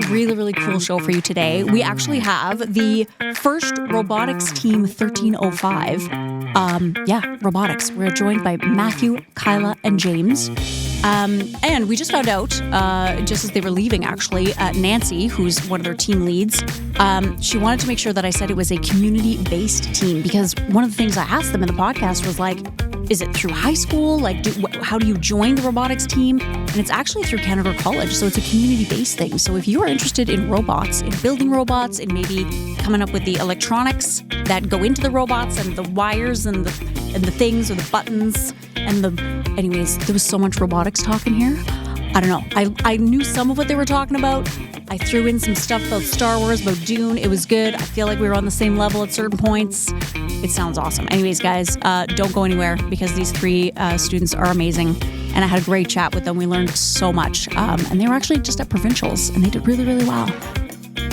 really, really cool show for you today. We actually have the first robotics team 1305. Robotics. We're joined by Matthew, Kyla, and James. And we just found out, just as they were leaving, actually, Nancy, who's one of their team leads, she wanted to make sure that I said it was a community-based team, because one of the things I asked them in the podcast was like, is it through high school? Like, how do you join the robotics team? And it's actually through Canada College, so it's a community-based thing. So if you are interested in robots, in building robots, and maybe coming up with the electronics that go into the robots and the wires and the things or the buttons and anyways, there was so much robotics talk in here. I don't know. I knew some of what they were talking about. I threw in some stuff about Star Wars, about Dune. It was good. I feel like we were on the same level at certain points. It sounds awesome. Anyways, guys, don't go anywhere because these three students are amazing. And I had a great chat with them. We learned so much. And they were actually just at Provincials, and they did really, really well.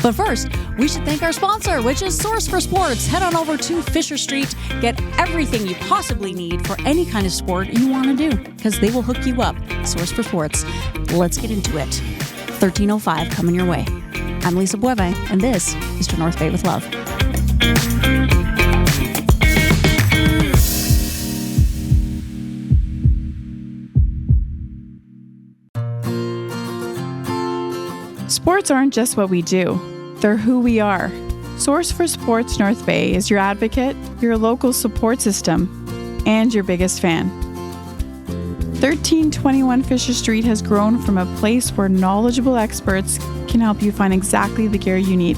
But first, we should thank our sponsor, which is Source for Sports. Head on over to Fisher Street. Get everything you possibly need for any kind of sport you want to do, because they will hook you up. Source for Sports. Let's get into it. 1305 coming your way. I'm Lisa Bueve, and this is To North Bay with Love. Sports aren't just what we do, they're who we are. Source for Sports North Bay is your advocate, your local support system, and your biggest fan. 1321 Fisher Street has grown from a place where knowledgeable experts can help you find exactly the gear you need,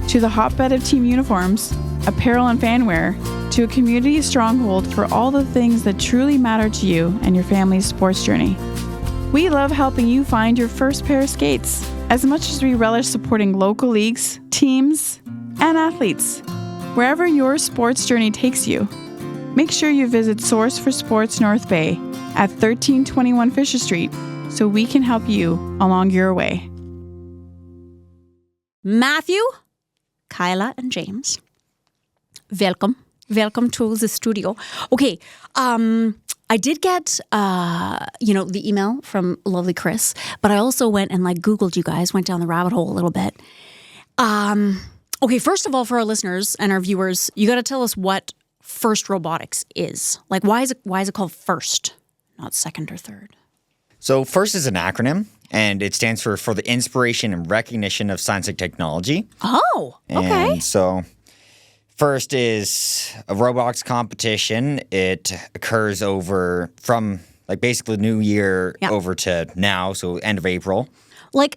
to the hotbed of team uniforms, apparel and fanwear, to a community stronghold for all the things that truly matter to you and your family's sports journey. We love helping you find your first pair of skates, as much as we relish supporting local leagues, teams, and athletes. Wherever your sports journey takes you, make sure you visit Source for Sports North Bay at 1321 Fisher Street so we can help you along your way. Matthew, Kyla, and James, welcome. Welcome to the studio. Okay, I did get, the email from lovely Chris, but I also went and Googled you guys, went down the rabbit hole a little bit. Okay, first of all, for our listeners and our viewers, you got to tell us what FIRST Robotics is. Why is it called FIRST, not second or third? So FIRST is an acronym, and it stands for the Inspiration and Recognition of Science and Technology. Oh, okay. And so FIRST is a robotics competition. It occurs from basically the new year over to now, so end of April.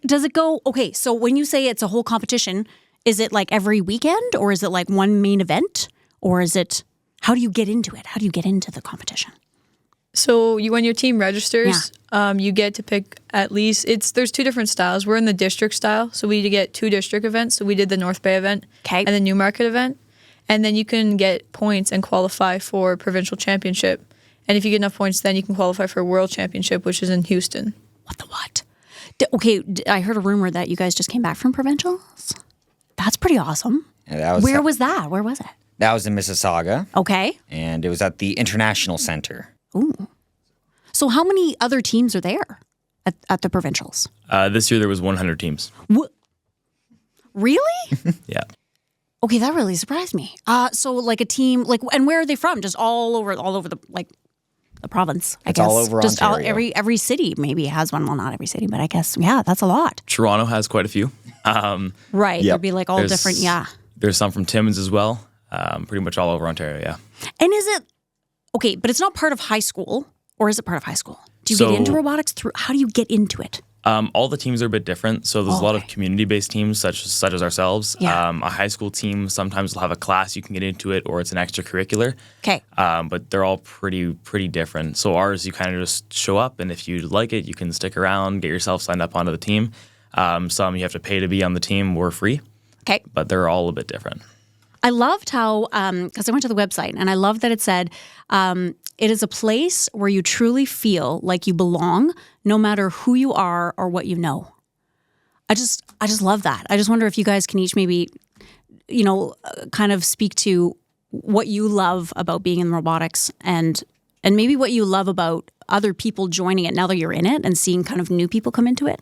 Does it go, okay, so when you say it's a whole competition, is it every weekend, or is it one main event? Or is it, how do you get into it? How do you get into the competition? So when your team registers, you get to pick at least, there's two different styles. We're in the district style, so we get two district events. So we did the North Bay event and the Newmarket event. And then you can get points and qualify for provincial championship. And if you get enough points, then you can qualify for world championship, which is in Houston. What? I heard a rumor that you guys just came back from provincials. That's pretty awesome. Where was that? Where was it? That was in Mississauga. Okay. And it was at the International Center. Ooh. So how many other teams are there at the provincials? This year there was 100 teams. What? Really? Yeah. Okay, that really surprised me. So a team, and where are they from? Just all over the the province, I guess. All over just Ontario. Every city maybe has one. Well, not every city, but I guess, that's a lot. Toronto has quite a few. Right, Yep. There'd be all different, There's some from Timmins as well. Pretty much all over Ontario, yeah. And is it, okay, but it's not part of high school, or is it part of high school? Do you get into robotics how do you get into it? All the teams are a bit different. So there's a lot of community-based teams, such as ourselves. Yeah. A high school team sometimes will have a class you can get into it, or it's an extracurricular. Okay. But they're all pretty different. So ours, you kind of just show up, and if you like it, you can stick around, get yourself signed up onto the team. Some you have to pay to be on the team. We're free. Okay. But they're all a bit different. I loved how, because I went to the website, and I loved that it said, it is a place where you truly feel like you belong, no matter who you are or what you know. I just love that. I just wonder if you guys can each maybe, kind of speak to what you love about being in robotics and maybe what you love about other people joining it now that you're in it and seeing kind of new people come into it.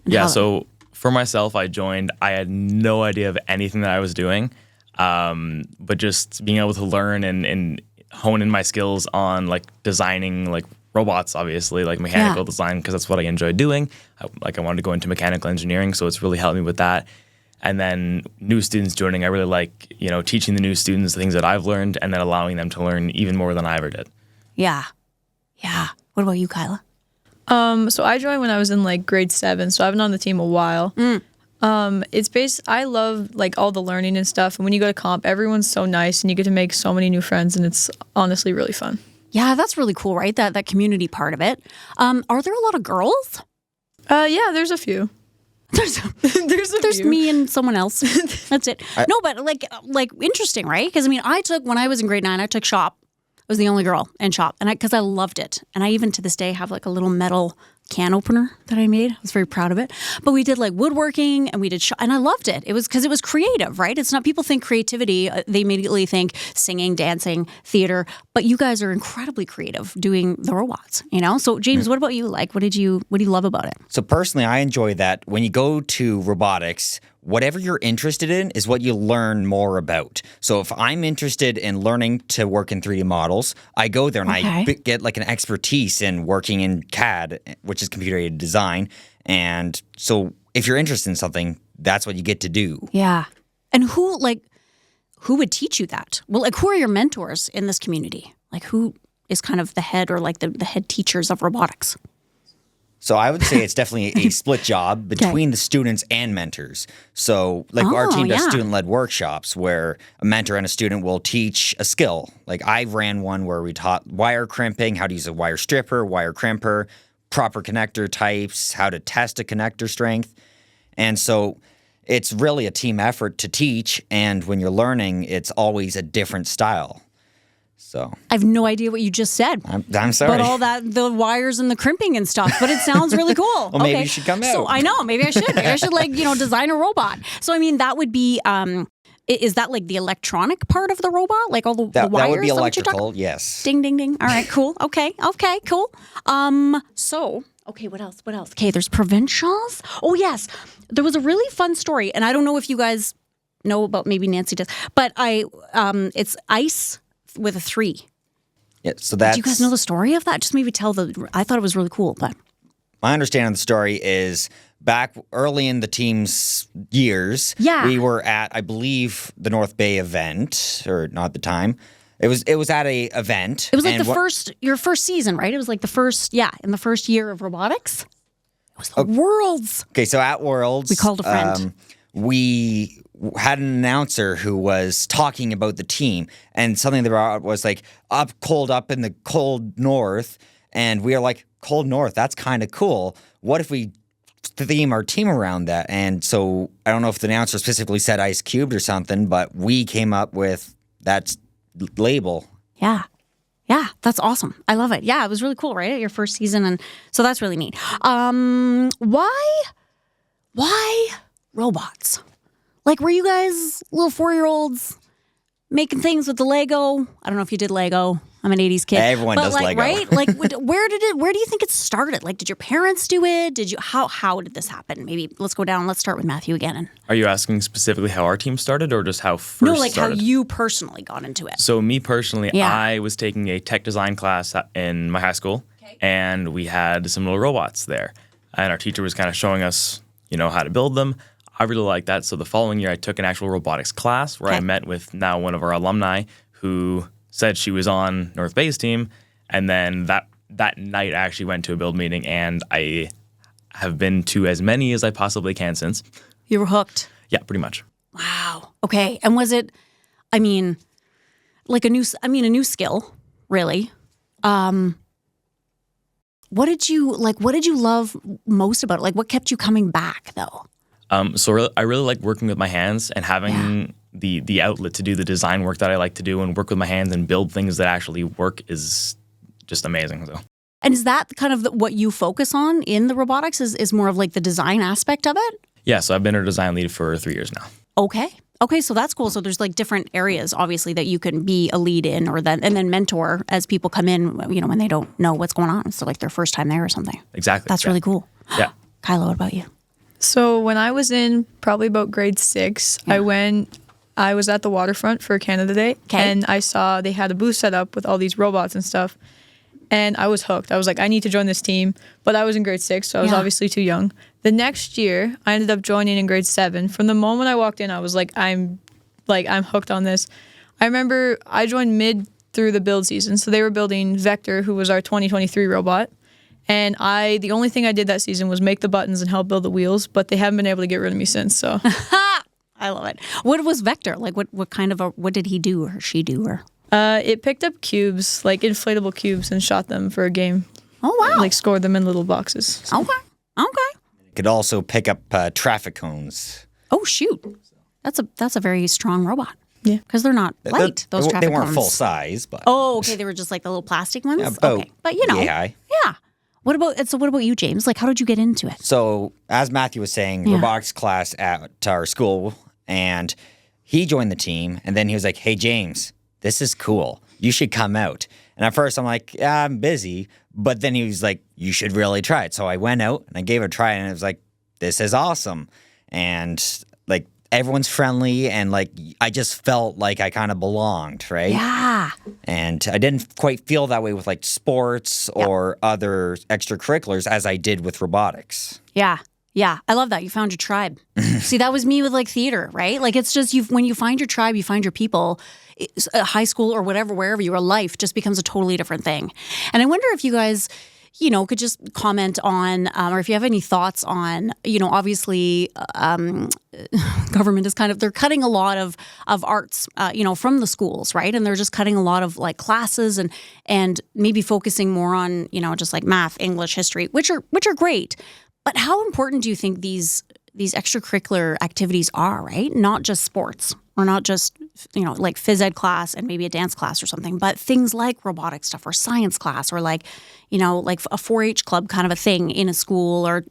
Yeah, so for myself, I joined. I had no idea of anything that I was doing, but just being able to learn and hone in my skills on like designing like robots, obviously, like mechanical design, because that's what I enjoy doing. I wanted to go into mechanical engineering, so it's really helped me with that. And then new students joining, I really like, teaching the new students the things that I've learned and then allowing them to learn even more than I ever did. Yeah. What about you, Kyla? So I joined when I was in like grade 7, so I've been on the team a while. I love like all the learning and stuff. And when you go to comp, everyone's so nice and you get to make so many new friends, and it's honestly really fun. Yeah, that's really cool, right? That community part of it. Are there a lot of girls? Yeah, there's a few. There's few. me and someone else. That's it. No, but like interesting, right? Because when I was in grade 9, I took shop. I was the only girl in shop, and because I loved it, and I even to this day have like a little metal can opener that I made. I was very proud of it. But we did like woodworking, and we did and I loved it. It was because it was creative, right? It's not, people think creativity, they immediately think singing, dancing, theater, but you guys are incredibly creative doing the robots, So James, what about you? Like, what do you love about it? So personally, I enjoy that when you go to robotics, whatever you're interested in is what you learn more about. So if I'm interested in learning to work in 3D models, I go there and I get like an expertise in working in CAD, which is computer-aided design. And so if you're interested in something, that's what you get to do. Yeah. And who would teach you that? Well, like, who are your mentors in this community? Like, who is kind of the head or like the head teachers of robotics? So I would say it's definitely a split job between the students and mentors. So like our team does student-led workshops where a mentor and a student will teach a skill. Like I ran one where we taught wire crimping, how to use a wire stripper, wire crimper, proper connector types, how to test a connector strength. And so it's really a team effort to teach. And when you're learning, it's always a different style. So I have no idea what you just said. I'm sorry. But all the wires and the crimping and stuff. But it sounds really cool. Well, maybe you should come out. So I know. Maybe I should. Maybe I should design a robot. So I mean, that would be. Is that like the electronic part of the robot? Like all the wires? That would be electrical. Yes. Ding, ding, ding. All right. Cool. Okay. Cool. So. Okay, what else? Okay, there's Provincials. Oh, yes. There was a really fun story, and I don't know if you guys know about, maybe Nancy does, but it's ice with a 3. Yeah, so that's... Do you guys know the story of that? Just maybe I thought it was really cool, but... My understanding of the story is back early in the team's years, we were at, I believe, the North Bay event, or not at the time. It was at a event. It was like your first season, right? It was like in the first year of robotics. It was the Worlds. Okay, so at Worlds, we called a friend. We had an announcer who was talking about the team, and something they brought up was like up in the cold north, and we are like, cold north, that's kind of cool. What if we theme our team around that? And so I don't know if the announcer specifically said ice cubed or something, but we came up with that label. Yeah, that's awesome. I love it. Yeah, it was really cool, right? Your first season, and so that's really neat. Why robots? Like, were you guys little 4-year-olds making things with the Lego? I don't know if you did Lego. I'm an 80s kid. Everyone does Lego. Right? Like, where do you think it started? Like, did your parents do it? How did this happen? Maybe let's go down. Let's start with Matthew again. Are you asking specifically how our team started or just how first started? How you personally got into it. So me personally, I was taking a tech design class in my high school, and we had some little robots there. And our teacher was kind of showing us, how to build them. I really liked that. So the following year, I took an actual robotics class where I met with now one of our alumni who said she was on North Bay's team. And then that night, I actually went to a build meeting, and I have been to as many as I possibly can since. You were hooked. Yeah, pretty much. Wow. Okay. And was it, like a new skill, really? What did you love most about it? Like, what kept you coming back, though? So I really like working with my hands and having the outlet to do the design work that I like to do and work with my hands and build things that actually work is just amazing. So. And is that kind of what you focus on in the robotics is more of like the design aspect of it? Yeah, so I've been a design lead for 3 years now. Okay, so that's cool. So there's like different areas, obviously, that you can be a lead in and then mentor as people come in, when they don't know what's going on. So like their first time there or something. Exactly. That's really cool. Yeah. Kyla, what about you? So when I was in probably about grade 6, I was at the waterfront for Canada Day, and I saw they had a booth set up with all these robots and stuff, and I was hooked. I was like, I need to join this team, but I was in grade 6, so I was obviously too young. The next year, I ended up joining in grade 7. From the moment I walked in, I was like, I'm hooked on this. I remember I joined mid through the build season, so they were building Vector, who was our 2023 robot. And the only thing I did that season was make the buttons and help build the wheels, but they haven't been able to get rid of me since. So I love it. What was Vector? Like what kind of what did he do or she do? Or it picked up cubes, like inflatable cubes, and shot them for a game. Oh wow! Like scored them in little boxes. So. Okay. It could also pick up traffic cones. Oh shoot! That's a very strong robot. Yeah, because they're not light. Those traffic cones. They weren't cones. full size, but okay, they were just like the little plastic ones. Yeah, okay, but you know, yeah. What about you, James? Like, how did you get into it? So, as Matthew was saying, robotics class at our school, and he joined the team, and then he was like, "Hey, James, this is cool. You should come out." And at first, I'm like, "Yeah, I'm busy," but then he was like, "You should really try it." So I went out and I gave it a try, and it was like, "This is awesome," and like everyone's friendly, and like I just felt like I kind of belonged, right? Yeah. And I didn't quite feel that way with like sports or other extracurriculars as I did with robotics. Yeah. Yeah. I love that. You found your tribe. See, that was me with like theater, right? Like it's just when you find your tribe, you find your people. High school or whatever, wherever you are, life just becomes a totally different thing. And I wonder if you guys, could just comment on, or if you have any thoughts on, obviously, government is they're cutting a lot of arts, from the schools, right? And they're just cutting a lot of like classes and maybe focusing more on, just like math, English, history, which are great. But how important do you think these extracurricular activities are, right? Not just sports or not just, like phys ed class and maybe a dance class or something, but things like robotic stuff or science class or like, like a 4-H club kind of a thing in a school or,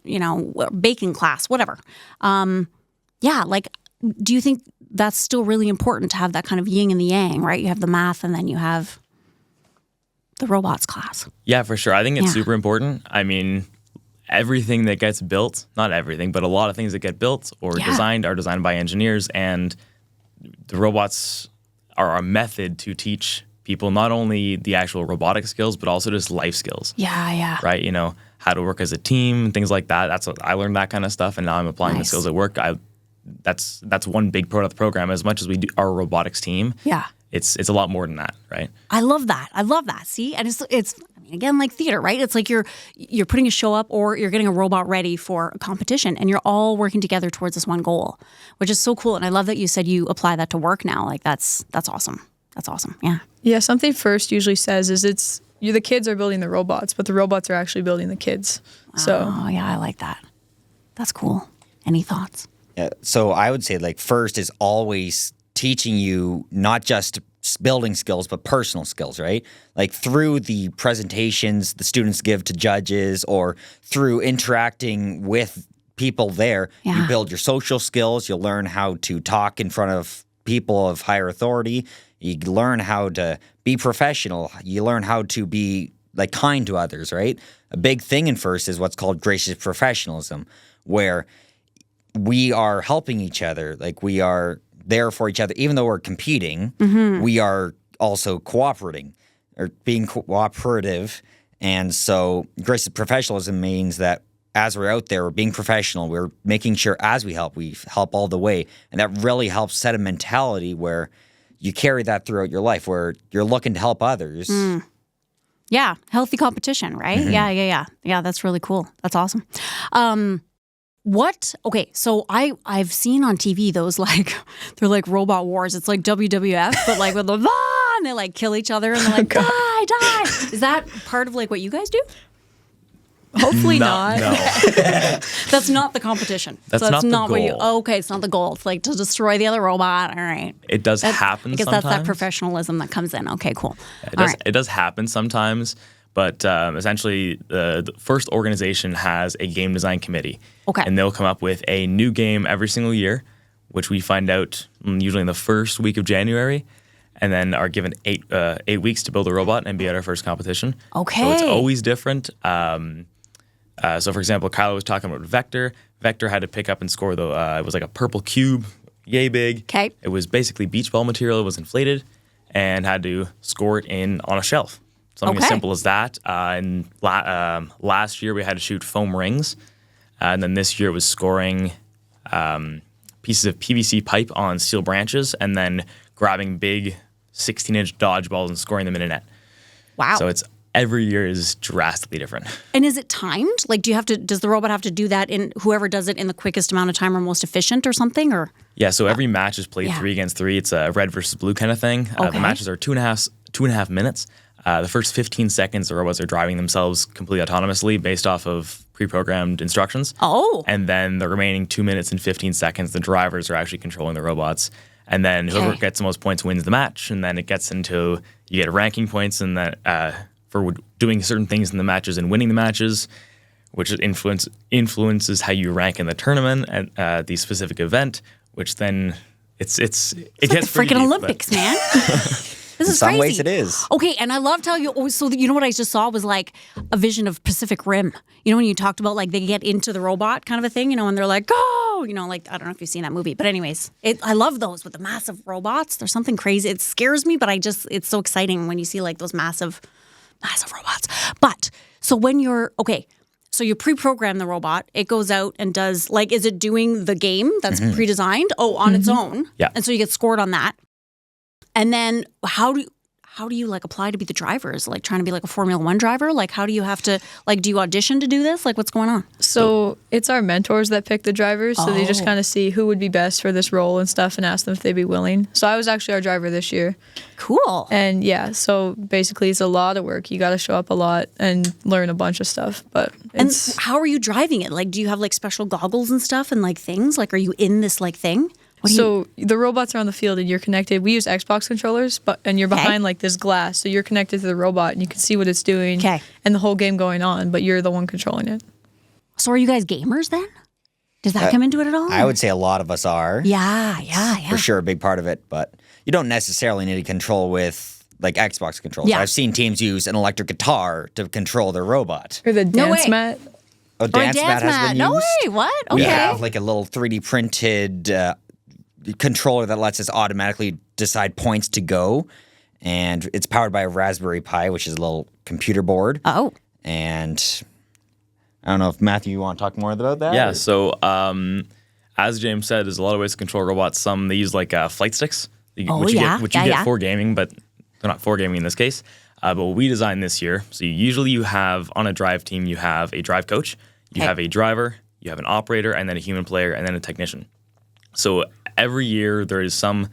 baking class, whatever. Like, do you think that's still really important to have that kind of yin and the yang, right? You have the math and then you have the robots class. Yeah, for sure. I think it's super important. I mean, everything that gets built, not everything, but a lot of things that get built or designed are designed by engineers, and the robots are a method to teach people not only the actual robotic skills, but also just life skills. Yeah. Right? How to work as a team, things like that. That's what I learned, that kind of stuff, and now I'm applying the skills at work. That's one big part of the program. As much as we do our robotics team, it's a lot more than that, right? I love that. See, and it's again, like theater, right? It's like you're putting a show up or you're getting a robot ready for a competition and you're all working together towards this one goal, which is so cool. And I love that you said you apply that to work now. Like that's awesome. That's awesome. Yeah. Yeah. Something FIRST usually says is the kids are building the robots, but the robots are actually building the kids. Oh yeah, I like that. That's cool. Any thoughts? Yeah, so I would say like FIRST is always teaching you not just building skills, but personal skills, right? Like through the presentations the students give to judges or through interacting with people there, you build your social skills. You'll learn how to talk in front of people of higher authority. You learn how to be professional. You learn how to be like kind to others, right? A big thing in FIRST is what's called gracious professionalism, where we are helping each other. Like we are there for each other. Even though we're competing, we are also cooperating or being cooperative. And so gracious professionalism means that as we're out there, we're being professional. We're making sure as we help all the way. And that really helps set a mentality where you carry that throughout your life, where you're looking to help others. Yeah. Healthy competition, right? Yeah. Yeah, that's really cool. That's awesome. Okay, so I've seen on TV those they're like robot wars. It's like WWF, but like with the and they like kill each other and they're like, die. Is that part of like what you guys do? Hopefully not. No. That's not the competition. That's so not the goal. Okay, it's not the goal. It's like to destroy the other robot. All right. It does happen sometimes. I guess that's that professionalism that comes in. Okay, cool. It does happen sometimes. But essentially, the FIRST organization has a game design committee. Okay. And they'll come up with a new game every single year, which we find out usually in the first week of January, and then are given 8 weeks to build a robot and be at our first competition. Okay. So it's always different. So, for example, Kyla was talking about Vector. Vector had to pick up and score it was like a purple cube, yay big. Okay. It was basically beach ball material. It was inflated and had to score it on a shelf. Something as simple as that. And last year we had to shoot foam rings. And then this year it was scoring pieces of PVC pipe on steel branches and then grabbing big 16-inch dodgeballs and scoring them in a net. Wow. So every year is drastically different. And is it timed? Like, does the robot have to do that whoever does it in the quickest amount of time or most efficient or something? Or yeah, so every match is played 3 against 3. It's a red versus blue kind of thing. The matches are 2.5 minutes. The first 15 seconds, the robots are driving themselves completely autonomously based off of pre-programmed instructions. Oh. And then the remaining 2 minutes and 15 seconds, the drivers are actually controlling the robots. And then whoever gets the most points wins the match. And then it gets into, you get ranking points and that for doing certain things in the matches and winning the matches, which influences how you rank in the tournament at the specific event, which then it gets like the freaking Olympics, man. This is crazy. In some ways it is. Okay, and I loved how you know what I just saw was like a vision of Pacific Rim. You know when you talked about like they get into the robot kind of a thing, and they're like, go, like I don't know if you've seen that movie, but anyways, I love those with the massive robots. There's something crazy. It scares me, but it's so exciting when you see like those massive robots. But so when so you pre-program the robot, it goes out and does like, is it doing the game that's pre-designed? On its own. Yeah. And so you get scored on that. And then how do you like apply to be the driver? Is it like trying to be like a Formula 1 driver? Like how do you have to like do you audition to do this? Like what's going on? So it's our mentors that pick the drivers. So they just kind of see who would be best for this role and stuff and ask them if they'd be willing. So I was actually our driver this year. Cool. And yeah, so basically it's a lot of work. You got to show up a lot and learn a bunch of stuff. But and how are you driving it? Like do you have like special goggles and stuff and like things? Like are you in this like thing? So the robots are on the field and you're connected. We use Xbox controllers, and you're behind like this glass. So you're connected to the robot and you can see what it's doing and the whole game going on, but you're the one controlling it. So are you guys gamers then? Does that come into it at all? I would say a lot of us are. Yeah. For sure, a big part of it. But you don't necessarily need to control with like Xbox controls. Yeah. I've seen teams use an electric guitar to control their robot. Or the dance mat. Oh, dance mat has been used. No way. What? Okay. We have like a little 3D printed controller that lets us automatically decide points to go, and it's powered by a Raspberry Pi, which is a little computer board. Oh. And I don't know if Matthew, you want to talk more about that? Yeah. So as James said, there's a lot of ways to control robots. Some they use like flight sticks, which you get for gaming, but they're not for gaming in this case. But what we designed this year, so you have on a drive team, you have a drive coach, you have a driver, you have an operator, and then a human player, and then a technician. So every year there is some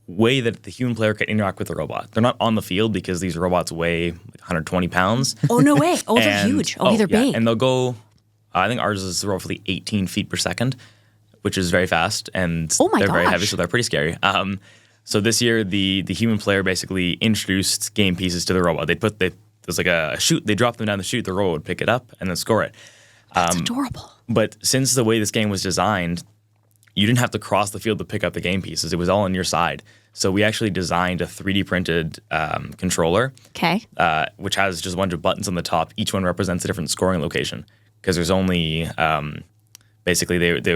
way that the human player can interact with the robot. They're not on the field because these robots weigh like 120 pounds. Oh, no way. Oh, they're huge. Oh, they're big. And they'll go, I think ours is roughly 18 feet per second, which is very fast. And they're very heavy, so they're pretty scary. So this year, the human player basically introduced game pieces to the robot. There's like a chute. They drop them down the chute. The robot would pick it up and then score it. That's adorable. But since the way this game was designed, you didn't have to cross the field to pick up the game pieces. It was all on your side. So we actually designed a 3D printed controller, which has just a bunch of buttons on the top. Each one represents a different scoring location because there's only basically it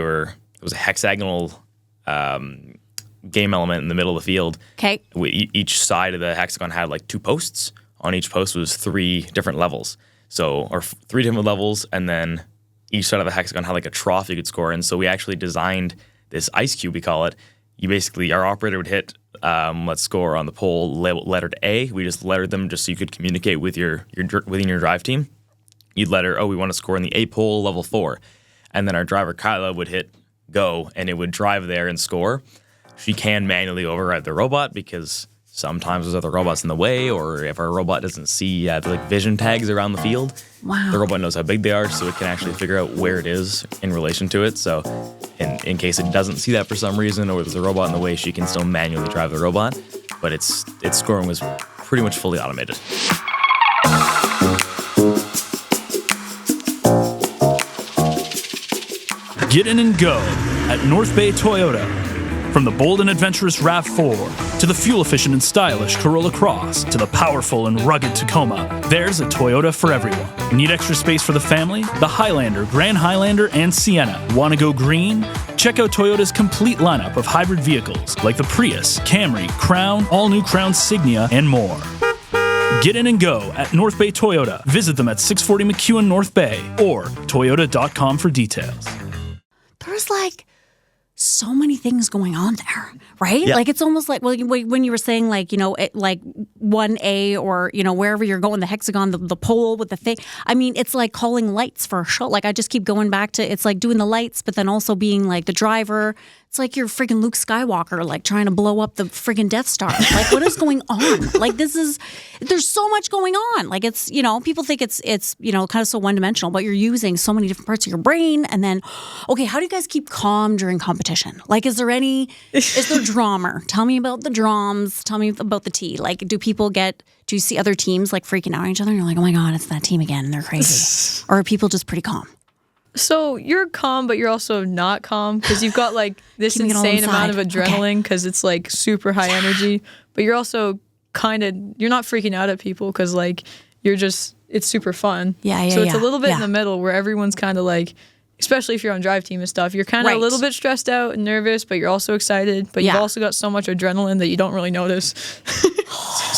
was a hexagonal game element in the middle of the field. Okay. Each side of the hexagon had like 2 posts. On each post was 3 different levels. Or 3 different levels, and then each side of the hexagon had like a trough you could score in. So we actually designed this ice cube, we call it. Our operator would hit, let's score on the pole lettered A. We just lettered them just so you could communicate with within your drive team. You'd letter, we want to score in the A pole level 4. And then our driver, Kyla, would hit go, and it would drive there and score. She can manually override the robot because sometimes there's other robots in the way, or if our robot doesn't see the vision tags around the field, the robot knows how big they are, so it can actually figure out where it is in relation to it. So in case it doesn't see that for some reason, or there's a robot in the way, she can still manually drive the robot. But its scoring was pretty much fully automated. Get in and go at North Bay Toyota. From the bold and adventurous RAV4 to the fuel-efficient and stylish Corolla Cross to the powerful and rugged Tacoma, there's a Toyota for everyone. Need extra space for the family? The Highlander, Grand Highlander, and Sienna. Want to go green? Check out Toyota's complete lineup of hybrid vehicles like the Prius, Camry, Crown, all-new Crown Signia, and more. Get in and go at North Bay Toyota. Visit them at 640 McEwen North Bay or toyota.com for details. There's like so many things going on there, right? Yeah. Like it's almost like, well, when you were saying like, like 1A or, wherever you're going, the hexagon, the pole with the thing. I mean, it's like calling lights for a show. Like I just keep going back to, it's like doing the lights, but then also being like the driver. It's like you're freaking Luke Skywalker, like trying to blow up the freaking Death Star. Like what is going on? Like there's so much going on. Like it's, people think it's kind of so one-dimensional, but you're using so many different parts of your brain. And then, okay, how do you guys keep calm during competition? Like, is there drama? Tell me about the drums. Tell me about the tea. Like, do you see other teams like freaking out on each other and you're like, oh my God, it's that team again and they're crazy? Or are people just pretty calm? So you're calm, but you're also not calm because you've got like this insane amount of adrenaline because it's like super high energy. But you're also you're not freaking out at people because like it's super fun. Yeah. So it's a little bit in the middle where everyone's kind of like, especially if you're on drive team and stuff, you're kind of a little bit stressed out and nervous, but you're also excited. But you've also got so much adrenaline that you don't really notice.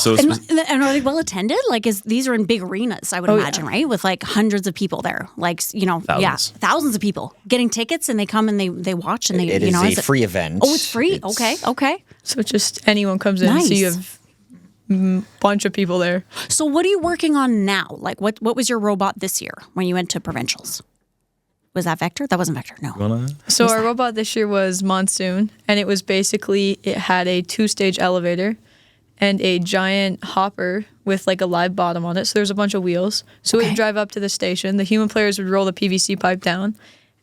And are they well attended? Like, these are in big arenas, I would imagine, right? With like hundreds of people there, like thousands of people getting tickets, and they come and they watch and they. It is a free event. Oh, it's free. Okay. So just anyone comes in, so you have a bunch of people there. So what are you working on now? Like, what was your robot this year when you went to Provincials? Was that Vector? That wasn't Vector, no. So our robot this year was Monsoon, and it had a 2-stage elevator and a giant hopper with like a live bottom on it. So there's a bunch of wheels. So it would drive up to the station. The human players would roll the PVC pipe down,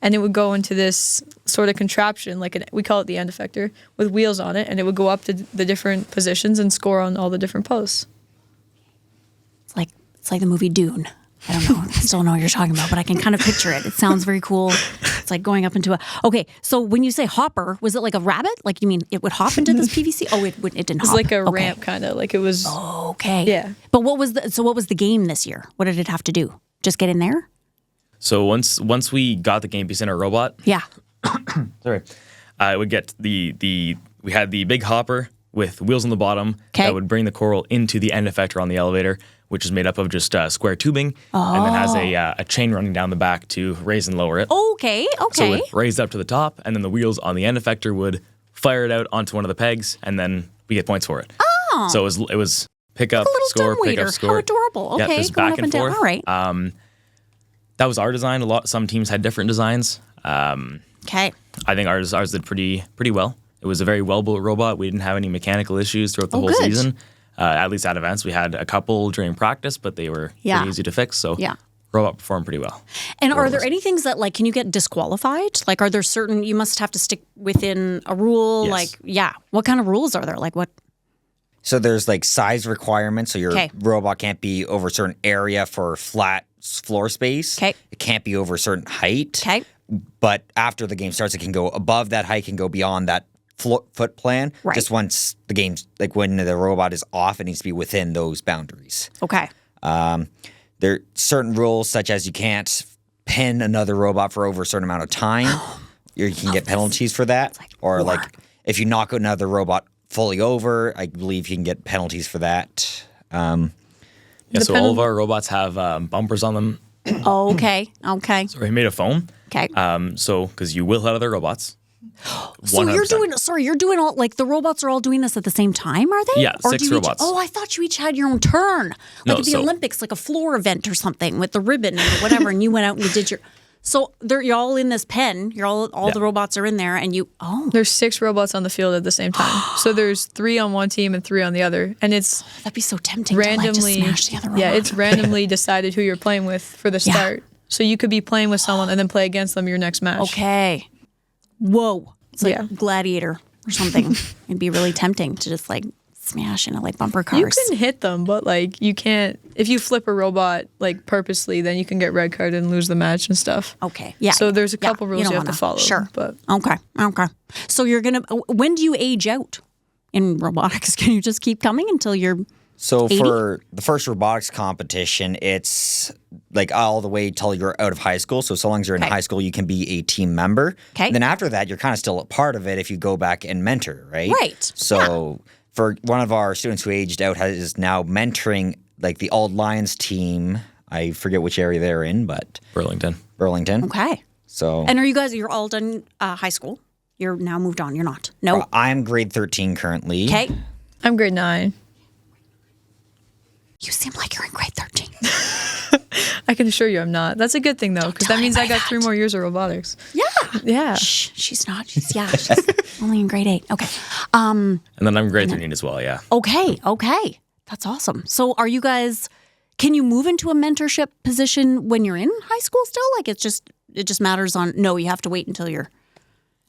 and it would go into this sort of contraption, we call it the end effector, with wheels on it, and it would go up to the different positions and score on all the different posts. It's like the movie Dune. I don't know. I still don't know what you're talking about, but I can kind of picture it. It sounds very cool. It's like going up into a... Okay, so when you say hopper, was it like a rabbit? Like, you mean it would hop into this PVC? Oh, it didn't hop. It was like a ramp, kind of. Like it was... Oh, okay. Yeah. But what was the game this year? What did it have to do? Just get in there? So once we got the game piece in our robot... Yeah. Sorry. It would get we had the big hopper with wheels on the bottom that would bring the coral into the end effector on the elevator, which is made up of just square tubing, and then has a chain running down the back to raise and lower it. Okay. So it would raise up to the top, and then the wheels on the end effector would fire it out onto one of the pegs, and then we get points for it. Oh. So it was pick up, score, pick up, score. How adorable. Okay, yeah, just going back up and down. forth. All right. That was our design. Some teams had different designs. Okay. I think ours did pretty well. It was a very well-built robot. We didn't have any mechanical issues throughout the whole season. At least at events, we had a couple during practice, but they were pretty easy to fix. So robot performed pretty well. And are there any things that, like, can you get disqualified? Like, are there certain, you must have to stick within a rule? Yes. Like, what kind of rules are there? Like, what? So there's like size requirements. So your robot can't be over a certain area for flat floor space. Okay. It can't be over a certain height. Okay. But after the game starts, it can go above that height, can go beyond that foot plan. Right. Just once the game's, like when the robot is off, it needs to be within those boundaries. Okay. There are certain rules, such as you can't pin another robot for over a certain amount of time. You can get penalties for that. Like if you knock another robot fully over, I believe you can get penalties for that. So all of our robots have bumpers on them. Okay. So we made of foam. Okay. So because you will hit other robots. So 100%. you're doing all, like, the robots are all doing this at the same time, are they? Yeah, or 6 do you robots. I thought you each had your own turn. Like at the Olympics, like a floor event or something with the ribbon and whatever, and you went out and you did your... So you're all in this pen. You're all the robots are in there, and you... Oh. There's 6 robots on the field at the same time. So there's 3 on one team and 3 on the other. And it's... That'd be so tempting randomly, to, like, just smash the other robot. Yeah, it's randomly decided who you're playing with for the start. So you could be playing with someone and then play against them your next match. Okay. Whoa. It's like Gladiator or something. It'd be really tempting to just, like, smash into, like, bumper cars. You can hit them, but, like, you can't if you flip a robot like purposely, then you can get red carded and lose the match and stuff. Okay. Yeah. So there's a couple rules you have to follow. Sure. But Okay. So when do you age out in robotics? Can you just keep coming until you're So 80? for the first robotics competition, it's like all the way till you're out of high school. So long as you're in high school, you can be a team member. Okay. Then after that, you're kind of still a part of it if you go back and mentor, right? Right. So for one of our students who aged out is now mentoring like the Old Lions team. I forget which area they're in, but Burlington. Okay. So And you're all done high school? You're now moved on. You're not? No? I'm grade 13 currently. Okay. I'm grade 9. You seem like you're in grade 13. I can assure you I'm not. That's a good thing though, because that tell means I anybody got 3 more years of robotics. Yeah. Yeah. Shh, she's not. She's only in grade 8. Okay. And then I'm grade 13 as well, yeah. Okay. That's awesome. So can you move into a mentorship position when you're in high school still? Like it just matters no, you have to wait until you're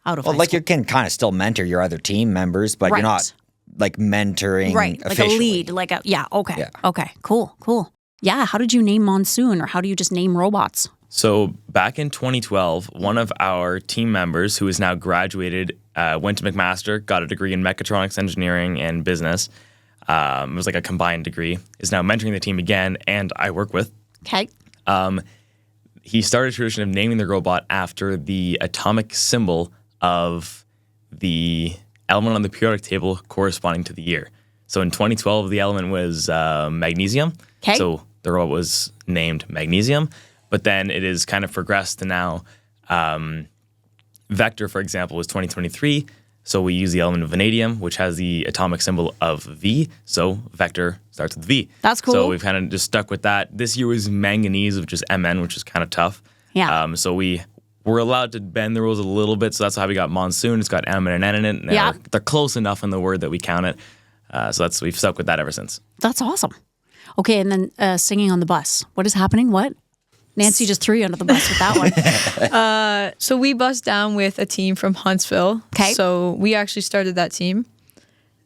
out of high Like school. you can kind of still mentor your other team members, but Right. you're not like mentoring Right. Like officially. a lead. Okay. Yeah. Okay. Cool. Yeah. How did you name Monsoon, or how do you just name robots? So back in 2012, one of our team members who is now graduated went to McMaster, got a degree in mechatronics engineering and business. It was like a combined degree, is now mentoring the team again, and I work with. Okay. He started a tradition of naming the robot after the atomic symbol of the element on the periodic table corresponding to the year. So in 2012, the element was magnesium. Okay. So the robot was named Magnesium. But then it is kind of progressed to now. Vector, for example, was 2023. So we use the element of vanadium, which has the atomic symbol of V. So Vector starts with V. That's cool. So we've kind of just stuck with that. This year was manganese, which is MN, which is kind of tough. Yeah. So we were allowed to bend the rules a little bit. So that's how we got Monsoon. It's got M and an N in it. And Yeah. they're close enough in the word that we count it. So we've stuck with that ever since. That's awesome. Okay. And then singing on the bus. What is happening? What? Nancy just threw you under the bus with that one. So we bussed down with a team from Huntsville. Okay. So we actually started that team.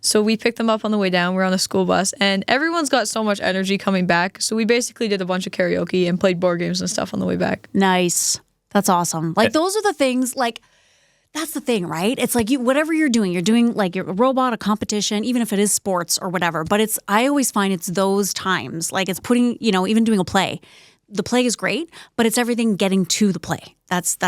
So we picked them up on the way down. We're on a school bus, and everyone's got so much energy coming back. So we basically did a bunch of karaoke and played board games and stuff on the way back. Nice. That's awesome. Like those are the things, like that's the thing, right? It's like whatever you're doing like a robot, a competition, even if it is sports or whatever. But I always find it's those times, like it's putting, even doing a play. The play is great, but it's everything getting to the play. That's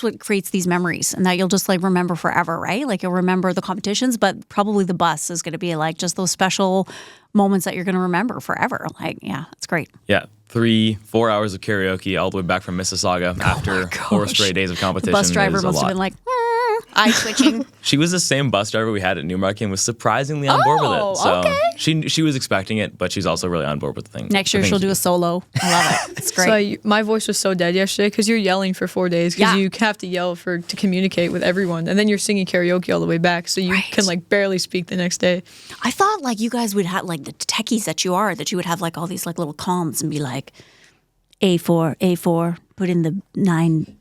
what creates these memories, and that you'll just like remember forever, right? Like you'll remember the competitions, but probably the bus is going to be like just those special moments that you're going to remember forever. Like, yeah, it's great. Yeah. 3-4 hours of karaoke all the way back from Mississauga after 4 straight days of competition. The bus driver is a must have lot. been like, eye twitching. She was the same bus driver we had at Newmarket and was surprisingly on board with it. So okay. she was expecting it, but she's also really on board with the thing. Next year she'll do a solo. I love it. It's great. So my voice was so dead yesterday because you're yelling for 4 days because you have to yell to communicate with everyone, and then you're singing karaoke all the way back, so you can like barely speak the next day. I thought like you guys would have like the techies that you would have like all these like little comms and be like A4, put in the 9.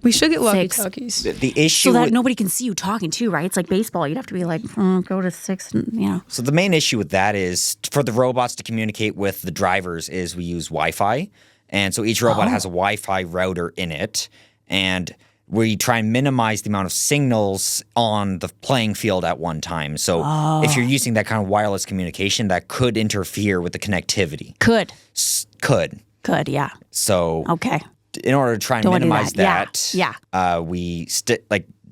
We should get 6. walkie-talkies. The issue So that with- nobody can see you talking too, right? It's like baseball. You'd have to be like, go to 6, and. So the main issue with that is for the robots to communicate with the drivers is we use Wi-Fi. And so each robot has a Wi-Fi router in it. And we try and minimize the amount of signals on the playing field at one time. So if you're using that kind of wireless communication, that could interfere with the connectivity. Could, yeah. So Okay. in order to try and Don't wanna do minimize that. Yeah. we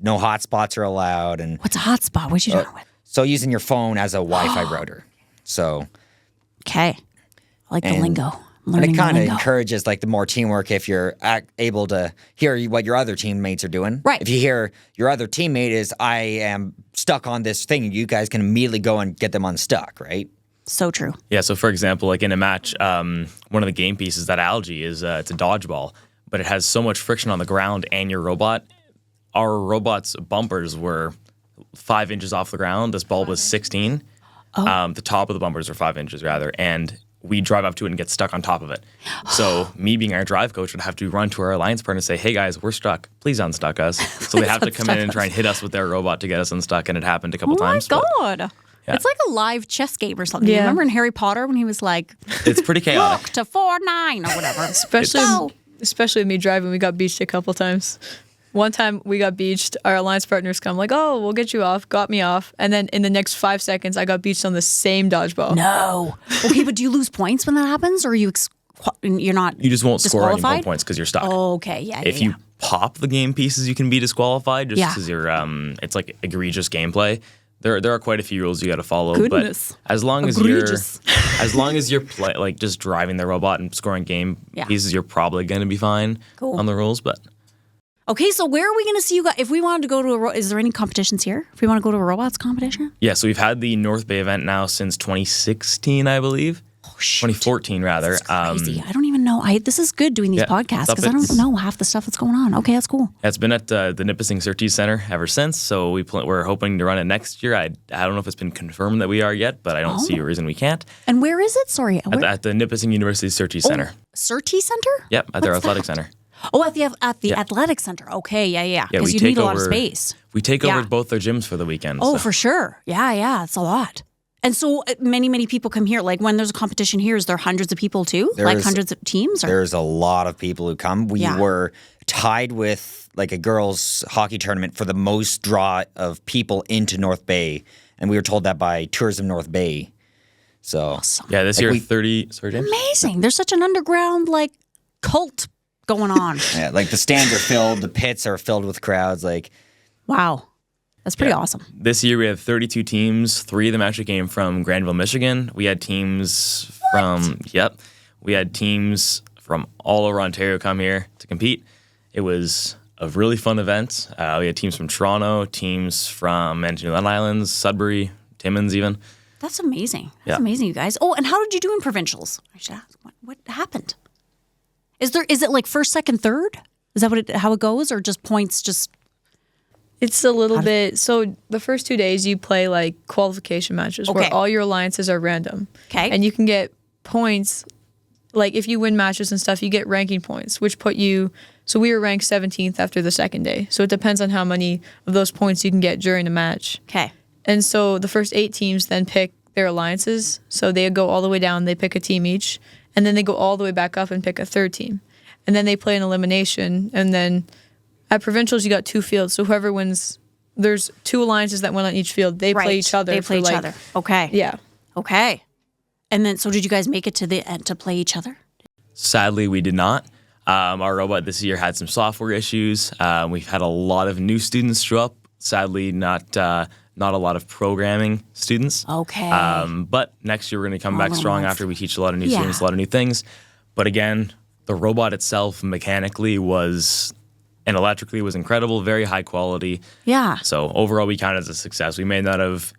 no hotspots are allowed. And What's a hotspot? What you doing with? so using your phone as a Wi-Fi router. So... Okay. I like the And- lingo. I'm And learning it the kind of lingo. encourages like the more teamwork if you're able to hear what your other teammates are doing. Right. If you hear your other teammate is, I am stuck on this thing, you guys can immediately go and get them unstuck, right? So true. Yeah, so for example, like in a match, one of the game pieces, that algae, is it's a dodgeball, but it has so much friction on the ground and your robot. Our robot's bumpers were 5 inches off the ground. This bulb was 16. The top of the bumpers were 5 inches, rather, and we drive up to it and get stuck on top of it. So me being our drive coach would have to run to our alliance partner and say, hey guys, we're stuck. Please unstuck us. So they have to come in and try and hit us with their robot to get us unstuck, and it happened a couple times. Oh but- my God. Yeah. It's like a live chess game or something. Yeah. You remember in Harry Potter when he was like, It's pretty chaotic. rook to 4-9 or whatever. Especially with me driving, we got beached a couple times. One time we got beached, our alliance partners come like, oh, we'll get you off, got me off. And then in the next 5 seconds, I got beached on the same dodgeball. No. Okay, but do you lose points when that happens, or you're not? You just won't score any more disqualified? points because you're stuck. Oh, okay, yeah. If you pop the game pieces, you can be disqualified just Yeah. because you're. It's like egregious gameplay. There are quite a few rules you got to follow. Goodness. But as long Egregious. as you're like just driving the robot and scoring game Yeah. pieces, you're probably going to be fine on the rules. But Okay, so where are we going to see you guys? If we wanted to go to is there any competitions here? If we want to go to a robots competition? yeah, so we've had the North Bay event now since 2016, I believe. Oh, shoot. 2014 rather. That's crazy. I don't even know. This is good doing these Yeah, podcasts it's up- because I don't it's- know half the stuff that's going on. Okay, that's cool. It's been at the Nipissing Surtees Center ever since, so we're hoping to run it next year. I don't know if it's been confirmed that we are yet, but I don't see a reason we can't. And where is it? Sorry. At the Nipissing University Surtees Center. Surtees Center? Yep, at their What's athletic that? center. Oh, at the athletic center. Okay, yeah. Yeah, Because you need a lot of space. We take Yeah. over both their gyms for the weekend. Oh, so. for sure. Yeah, it's a lot. And so many people come here. Like when there's a competition here, is there hundreds of people too? Like hundreds of teams? Or? There's a lot of people who come. We Yeah. were tied with like a girls' hockey tournament for the most draw of people into North Bay, and we were told that by Tourism North Bay. So Awesome. Yeah, this year 30. Sorry, James. Amazing. There's such an underground like cult going on. yeah, like the stands are filled, the pits are filled with crowds. Like Wow. That's pretty Yeah. awesome. This year we had 32 teams. 3 of them actually came from Granville, Michigan. We had teams we had teams from all over Ontario come here to compete. It was a really fun event. We had teams from Toronto, teams from Manitoulin Islands, Sudbury, Timmins even. That's amazing. That's Yeah. amazing, you guys. Oh, and how did you do in provincials? I should ask. What happened? Is it like first, second, third? Is that how it goes, or just points? Just It's a little bit. So the first 2 days you play like qualification matches Okay. where all your alliances are random. Okay. And you can get points. Like if you win matches and stuff, you get ranking points, which put you. So we were ranked 17th after the second day. So it depends on how many of those points you can get during a match. okay. And so the first 8 teams then pick their alliances. So they go all the way down, they pick a team each. And then they go all the way back up and pick a third team. And then they play an elimination. And then at provincials, you got 2 fields. So whoever wins, there's 2 alliances that win on each field. They play each other. They play for each like- other. Okay. Yeah. Okay. And then, so did you guys make it to the end to play each other? Sadly, we did not. Our robot this year had some software issues. We've had a lot of new students show up. Sadly, not a lot of programming students. Okay. But next year we're going to come back the strong ones. after we teach a lot of new Yeah. students, a lot of new things. But again, the robot itself mechanically and electrically was incredible, very high quality. Yeah. So overall, we count it as a success. We may not have,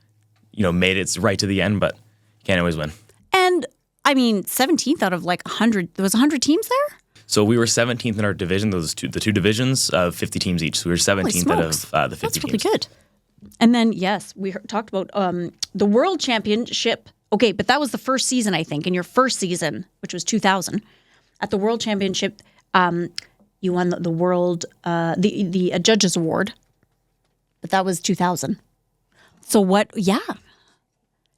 made it right to the end, but you can't always win. And I mean, 17th out of like 100. There was 100 teams there. So we were 17th in our division, the two divisions of 50 teams each. So we were 17th out of the 50 That's really teams. good. And then, yes, we talked about the World Championship. Okay, but that was the first season, I think. In your first season, which was 2000, at the World Championship, you won the world, the Judges Award. But that was 2000. So what? Yeah,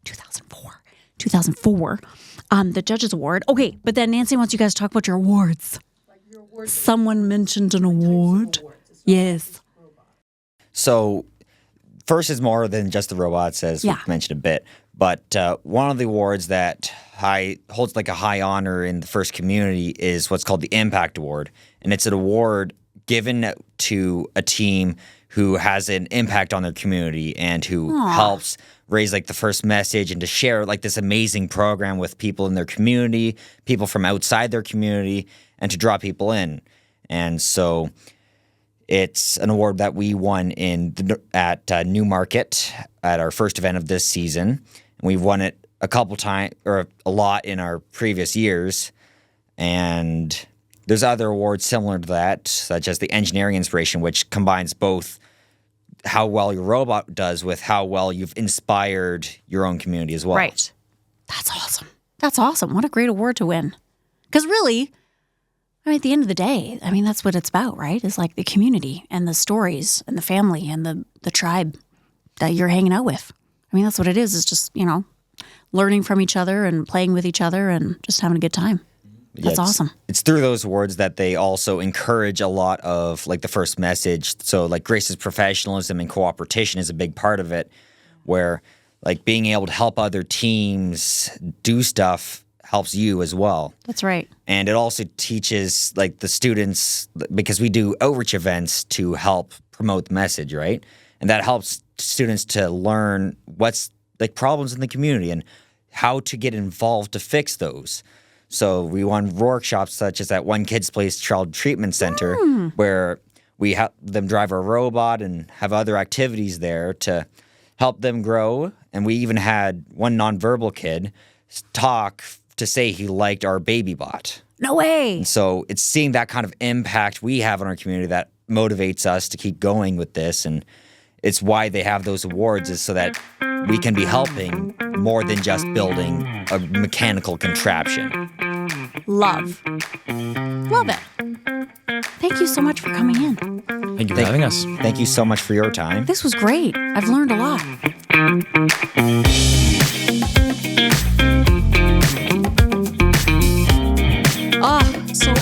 2004. The Judges Award. Okay, but then Nancy wants you guys to talk about your awards. Someone mentioned an award. Yes. So, first is more than just the robots, as we mentioned a bit. But one of the awards that holds like a high honor in the first community is what's called the Impact Award. And it's an award given to a team who has an impact on their community and who helps raise like the first message and to share like this amazing program with people in their community, people from outside their community, and to draw people in. And so it's an award that we won at Newmarket at our first event of this season. And we've won it a couple times or a lot in our previous years. And there's other awards similar to that, such as the Engineering Inspiration, which combines both how well your robot does with how well you've inspired your own community as well. Right. That's awesome. That's awesome. What a great award to win. Because really, I mean, at the end of the day, I mean, that's what it's about, right? It's like the community and the stories and the family and the tribe that you're hanging out with. I mean, that's what it is. It's just, learning from each other and playing with each other and just having a good time. That's awesome. It's through those awards that they also encourage a lot of like the first message. So like Grace's professionalism and cooperation is a big part of it, where like being able to help other teams do stuff helps you as well. That's right. And it also teaches like the students, because we do outreach events to help promote the message, right? And that helps students to learn what's like problems in the community and how to get involved to fix those. So we run workshops such as at One Kids Place Child Treatment Center, where we have them drive our robot and have other activities there to help them grow. And we even had one nonverbal kid talk to say he liked our baby bot. No way. And so it's seeing that kind of impact we have on our community that motivates us to keep going with this. And it's why they have those awards, is so that we can be helping more than just building a mechanical contraption. Love it. Thank you so much for coming in. Thank you for having us. Thank you so much for your time. This was great. I've learned a lot. So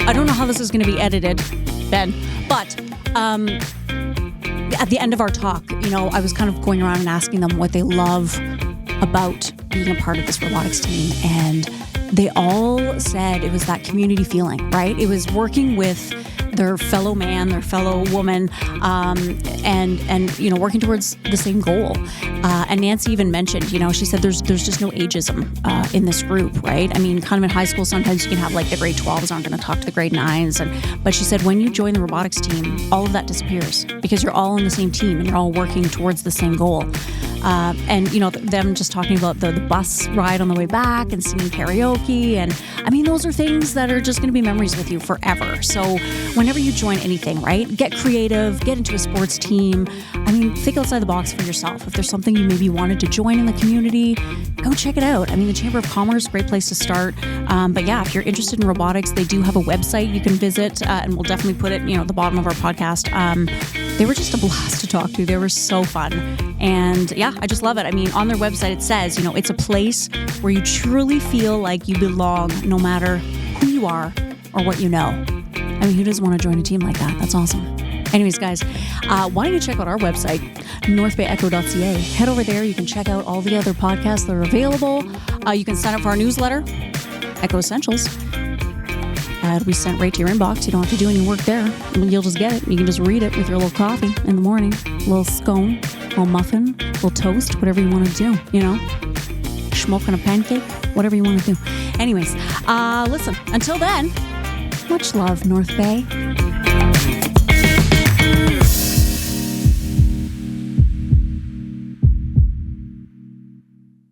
I don't know how this is going to be edited, Ben, but at the end of our talk, I was kind of going around and asking them what they love about being a part of this robotics team, and they all said it was that community feeling, right? It was working with their fellow man, their fellow woman, and working towards the same goal. And Nancy even mentioned, she said there's just no ageism in this group, right? I mean, kind of in high school, sometimes you can have like the grade 12s aren't going to talk to the grade 9s, but she said when you join the robotics team, all of that disappears because you're all on the same team and you're all working towards the same goal. And them just talking about the bus ride on the way back and singing karaoke, and I mean, those are things that are just going to be memories with you forever. So whenever you join anything, right, get creative, get into a sports team. I mean, think outside the box for yourself. If there's something you maybe wanted to join in the community, go check it out. I mean, the Chamber of Commerce, great place to start. But yeah, if you're interested in robotics, they do have a website you can visit, and we'll definitely put it, at the bottom of our podcast. They were just a blast to talk to. They were so fun. And yeah, I just love it. I mean, on their website, it says, it's a place where you truly feel like you belong no matter who you are or what you know. I mean, who doesn't want to join a team like that? That's awesome. Anyways, guys, why don't you check out our website, northbayecho.ca. Head over there. You can check out all the other podcasts that are available. You can sign up for our newsletter, Echo Essentials. It'll be sent right to your inbox. You don't have to do any work there. You'll just get it. You can just read it with your little coffee in the morning. A little scone, a little muffin, a little toast, whatever you want to do, Smoking a pancake, whatever you want to do. Anyways, listen, until then, much love, North Bay.